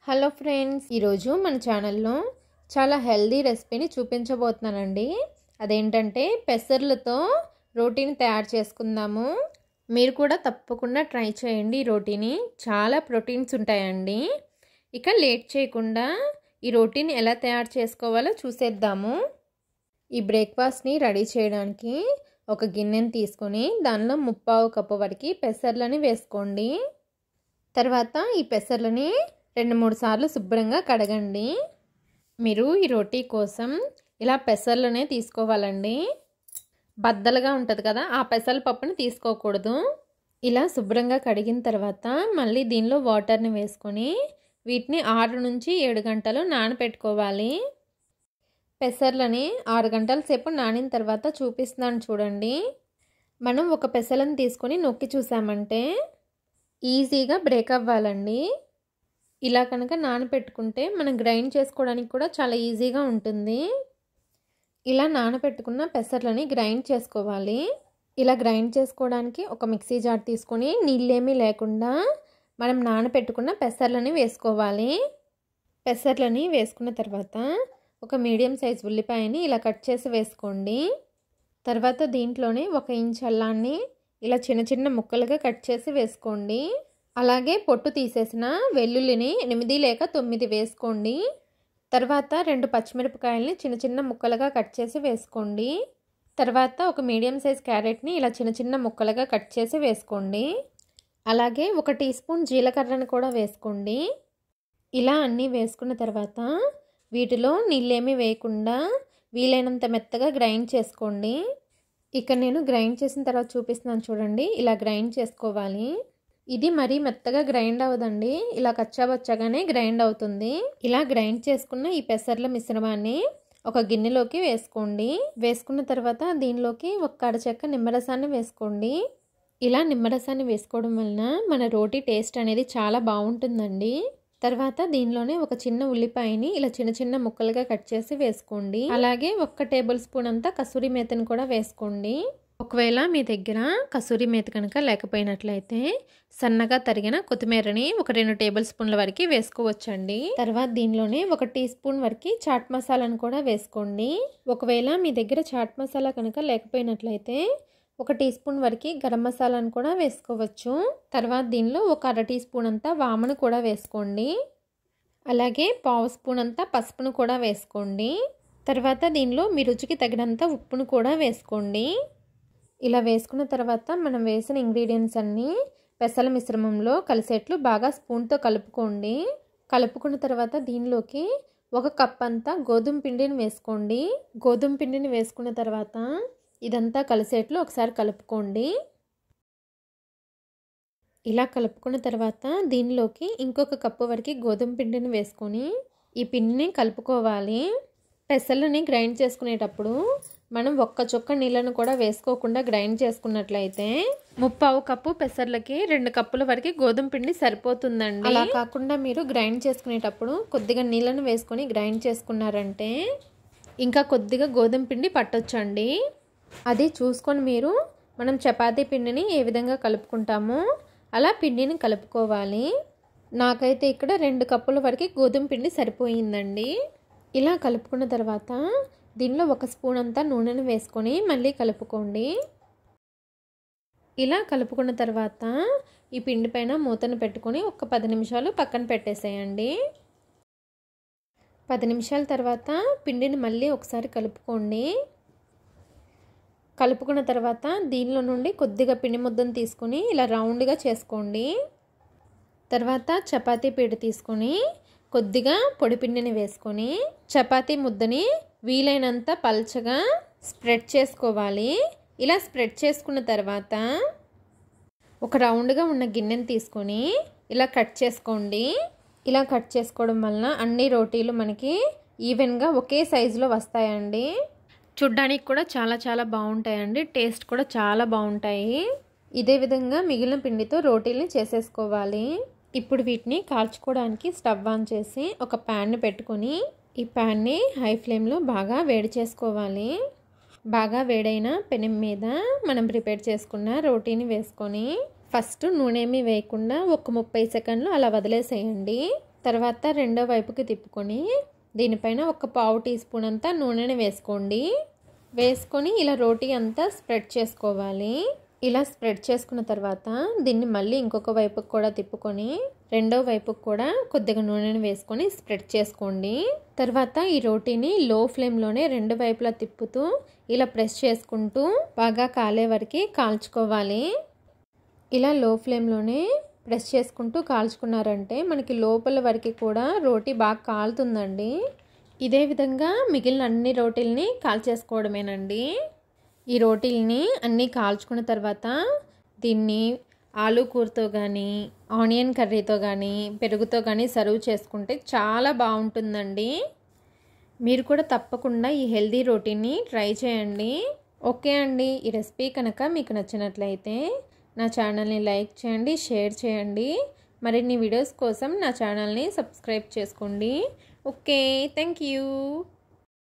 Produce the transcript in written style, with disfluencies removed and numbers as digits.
Hello friends, ఈరోజు మన ఛానల్లో చాలా హెల్దీ రెసిపీని చూపించబోతున్నానండి. అదేంటంటే పెసర్లతో రోటీని తయారు చేసుకుందాము. మీరు కూడా తప్పకుండా ట్రై చేయండి. ఈ రోటీని చాలా ప్రోటీన్స్ ఉంటాయండి. ఇక లేట్ చేయకుండా ఈ రోటీని ఎలా తయారు చేసుకోవాలో చూసేద్దాము. ఈ బ్రేక్ఫాస్ట్ని రెడీ చేయడానికి ఒక గిన్నెని తీసుకొని దానిలో 3/4 కప్పు వరకు పెసర్లని వేసుకోండి. తర్వాత ఈ పెసర్లని 2-3 సార్లు శుభ్రంగా కడగండి. మీరు ఈ రోటీ కోసం ఇలా పెసర్లనే తీసుకోవాలండి. బద్దలుగా ఉంటుంది కదా, ఆ పెసల పప్పుని తీసుకోకూడదు. ఇలా శుభ్రంగా కడిగిన తర్వాత మళ్ళీ దీనిలో వాటర్ని వేసుకొని వీటిని 6 నుంచి 7 గంటలు నానబెట్టుకోవాలి. పెసర్లని 6 గంటల సేపు నానిన తర్వాత చూపిస్తున్నాను చూడండి. మనం ఒక పెసలను తీసుకొని నొక్కి చూసామంటే ఈజీగా బ్రేక్ అవ్వాలండి. ఇలా కనుక నానబెట్టుకుంటే మనం గ్రైండ్ చేసుకోవడానికి కూడా చాలా ఈజీగా ఉంటుంది. ఇలా నానబెట్టుకున్న పెసర్లని గ్రైండ్ చేసుకోవాలి. ఇలా గ్రైండ్ చేసుకోవడానికి ఒక మిక్సీ జార్ తీసుకొని నీళ్ళేమీ లేకుండా మనం నానబెట్టుకున్న పెసర్లని వేసుకోవాలి. పెసర్లని వేసుకున్న తర్వాత ఒక మీడియం సైజ్ ఉల్లిపాయని ఇలా కట్ చేసి వేసుకోండి. తర్వాత దీంట్లోనే 1 ఇంచ్ అల్లాన్ని ఇలా చిన్న చిన్న ముక్కలుగా కట్ చేసి వేసుకోండి. అలాగే పొట్టు తీసేసిన వెల్లుల్లిని 8 లేక 9 వేసుకోండి. తర్వాత 2 పచ్చిమిరపకాయలని చిన్న చిన్న ముక్కలుగా కట్ చేసి వేసుకోండి. తర్వాత ఒక మీడియం సైజ్ క్యారెట్ని ఇలా చిన్న చిన్న ముక్కలుగా కట్ చేసి వేసుకోండి. అలాగే 1 టీ స్పూన్ జీలకర్రను కూడా వేసుకోండి. ఇలా అన్నీ వేసుకున్న తర్వాత వీటిలో నీళ్ళేమీ వేయకుండా వీలైనంత మెత్తగా గ్రైండ్ చేసుకోండి. ఇక నేను గ్రైండ్ చేసిన తర్వాత చూపిస్తున్నాను చూడండి. ఇలా గ్రైండ్ చేసుకోవాలి. ఇది మరీ మెత్తగా గ్రైండ్ అవ్వదండి, ఇలా కచ్చాబచ్చాగానే గ్రైండ్ అవుతుంది. ఇలా గ్రైండ్ చేసుకున్న ఈ పెసర్ల మిశ్రమాన్ని ఒక గిన్నెలోకి వేసుకోండి. వేసుకున్న తర్వాత దీనిలోకి 1 అరచెక్క నిమ్మరసాన్ని వేసుకోండి. ఇలా నిమ్మరసాన్ని వేసుకోవడం వలన మన రోటీ టేస్ట్ అనేది చాలా బాగుంటుందండి. తర్వాత దీనిలోనే ఒక చిన్న ఉల్లిపాయని ఇలా చిన్న చిన్న ముక్కలుగా కట్ చేసి వేసుకోండి. అలాగే 1 టేబుల్ స్పూన్ అంతా కసూరి మేతిని కూడా వేసుకోండి. ఒకవేళ మీ దగ్గర కసూరి మేతి కనుక లేకపోయినట్లయితే సన్నగా తరిగిన కొత్తిమీరని 2 టేబుల్ స్పూన్ల వరకు వేసుకోవచ్చండి. తర్వాత దీనిలోనే 1 టీ స్పూన్ వరకు చాట్ మసాలాను కూడా వేసుకోండి. ఒకవేళ మీ దగ్గర చాట్ మసాలా కనుక లేకపోయినట్లయితే 1 టీ స్పూన్ వరకు గరం మసాలాను కూడా వేసుకోవచ్చు. తర్వాత దీనిలో 1 అర టీ స్పూన్ అంతా వామును కూడా వేసుకోండి. అలాగే 1/2 స్పూన్ అంతా పసుపును కూడా వేసుకోండి. తర్వాత దీనిలో మీ రుచికి తగినంత ఉప్పును కూడా వేసుకోండి. ఇలా వేసుకున్న తర్వాత మనం వేసిన ఇంగ్రీడియంట్స్ అన్నీ పెసల మిశ్రమంలో కలిసేట్లు బాగా స్పూన్తో కలుపుకోండి. కలుపుకున్న తర్వాత దీనిలోకి 1 కప్ అంతా గోధుమ పిండిని వేసుకోండి. గోధుమ పిండిని వేసుకున్న తర్వాత ఇదంతా కలిసేట్లు ఒకసారి కలుపుకోండి. ఇలా కలుపుకున్న తర్వాత దీనిలోకి ఇంకొక కప్పు వరకు గోధుమ పిండిని వేసుకొని ఈ పిండిని కలుపుకోవాలి. పెసలని గ్రైండ్ చేసుకునేటప్పుడు మనం 1 చుక్క నీళ్ళను కూడా వేసుకోకుండా గ్రైండ్ చేసుకున్నట్లయితే 3/4 కప్పు పెసర్లకి 2 కప్పుల వరకు గోధుమ పిండి సరిపోతుందండి. అలా కాకుండా మీరు గ్రైండ్ చేసుకునేటప్పుడు కొద్దిగా నీళ్ళను వేసుకొని గ్రైండ్ చేసుకున్నారంటే ఇంకా కొద్దిగా గోధుమ పిండి పట్టొచ్చండి. అది చూసుకొని మీరు మనం చపాతీ పిండిని ఏ విధంగా కలుపుకుంటామో అలా పిండిని కలుపుకోవాలి. నాకైతే ఇక్కడ 2 కప్పుల వరకు గోధుమ పిండి సరిపోయిందండి. ఇలా కలుపుకున్న తర్వాత దీనిలో 1 స్పూన్ అంతా నూనెను వేసుకొని మళ్ళీ కలుపుకోండి. ఇలా కలుపుకున్న తర్వాత ఈ పిండి పైన మూతను పెట్టుకొని ఒక 10 నిమిషాలు పక్కన పెట్టేసేయండి. 10 నిమిషాల తర్వాత పిండిని మళ్ళీ ఒకసారి కలుపుకోండి. కలుపుకున్న తర్వాత దీనిలో నుండి కొద్దిగా పిండి ముద్దను తీసుకొని ఇలా రౌండ్గా చేసుకోండి. తర్వాత చపాతీ పీట తీసుకొని కొద్దిగా పొడి పిండిని వేసుకొని చపాతీ ముద్దని వీలైనంత పల్చగా స్ప్రెడ్ చేసుకోవాలి. ఇలా స్ప్రెడ్ చేసుకున్న తర్వాత ఒక రౌండ్గా ఉన్న గిన్నెని తీసుకొని ఇలా కట్ చేసుకోండి. ఇలా కట్ చేసుకోవడం వలన అన్ని రోటీలు మనకి ఈవెన్గా ఒకే సైజులో వస్తాయండి. చూడ్డానికి కూడా చాలా చాలా బాగుంటాయండి. టేస్ట్ కూడా చాలా బాగుంటాయి. ఇదే విధంగా మిగిలిన పిండితో రోటీల్ని చేసేసుకోవాలి. ఇప్పుడు వీటిని కాల్చుకోవడానికి స్టవ్ ఆన్ చేసి ఒక ప్యాన్ని పెట్టుకొని ఈ ప్యాన్ని హై ఫ్లేమ్లో బాగా వేడి చేసుకోవాలి. బాగా వేడైన పెనం మీద మనం ప్రిపేర్ చేసుకున్న రోటీని వేసుకొని ఫస్ట్ నూనె ఏమీ వేయకుండా ఒక 30 సెకండ్లు అలా వదిలేసేయండి. తర్వాత రెండో వైపుకి తిప్పుకొని దీనిపైన ఒక పావు టీ స్పూన్ అంతా నూనెని వేసుకోండి. వేసుకొని ఇలా రోటీ అంతా స్ప్రెడ్ చేసుకోవాలి. ఇలా స్ప్రెడ్ చేసుకున్న తర్వాత దీన్ని మళ్ళీ ఇంకొక వైపుకి కూడా తిప్పుకొని రెండో వైపుకి కూడా కొద్దిగా నూనెని వేసుకొని స్ప్రెడ్ చేసుకోండి. తర్వాత ఈ రోటీని లో ఫ్లేమ్లోనే రెండు వైపులా తిప్పుతూ ఇలా ప్రెస్ చేసుకుంటూ బాగా కాలే వరకు కాల్చుకోవాలి. ఇలా లో ఫ్లేమ్లోనే ప్రెస్ చేసుకుంటూ కాల్చుకున్నారంటే మనకి లోపల వరకు కూడా రోటీ బాగా కాలుతుందండి. ఇదే విధంగా మిగిలిన అన్ని రోటీల్ని కాల్చేసుకోవడమేనండి. ఈ రోటీల్ని అన్నీ కాల్చుకున్న తర్వాత దీన్ని ఆలూ కూరతో కానీ ఆనియన్ కర్రీతో కానీ పెరుగుతో కానీ సర్వ్ చేసుకుంటే చాలా బాగుంటుందండి. మీరు కూడా తప్పకుండా ఈ హెల్దీ రోటీని ట్రై చేయండి. ఓకే అండి, ఈ రెసిపీ కనుక మీకు నచ్చినట్లయితే నా ఛానల్ని లైక్ చేయండి, షేర్ చేయండి. మరిన్ని వీడియోస్ కోసం నా ఛానల్ని సబ్స్క్రైబ్ చేసుకోండి. Okay, thank you.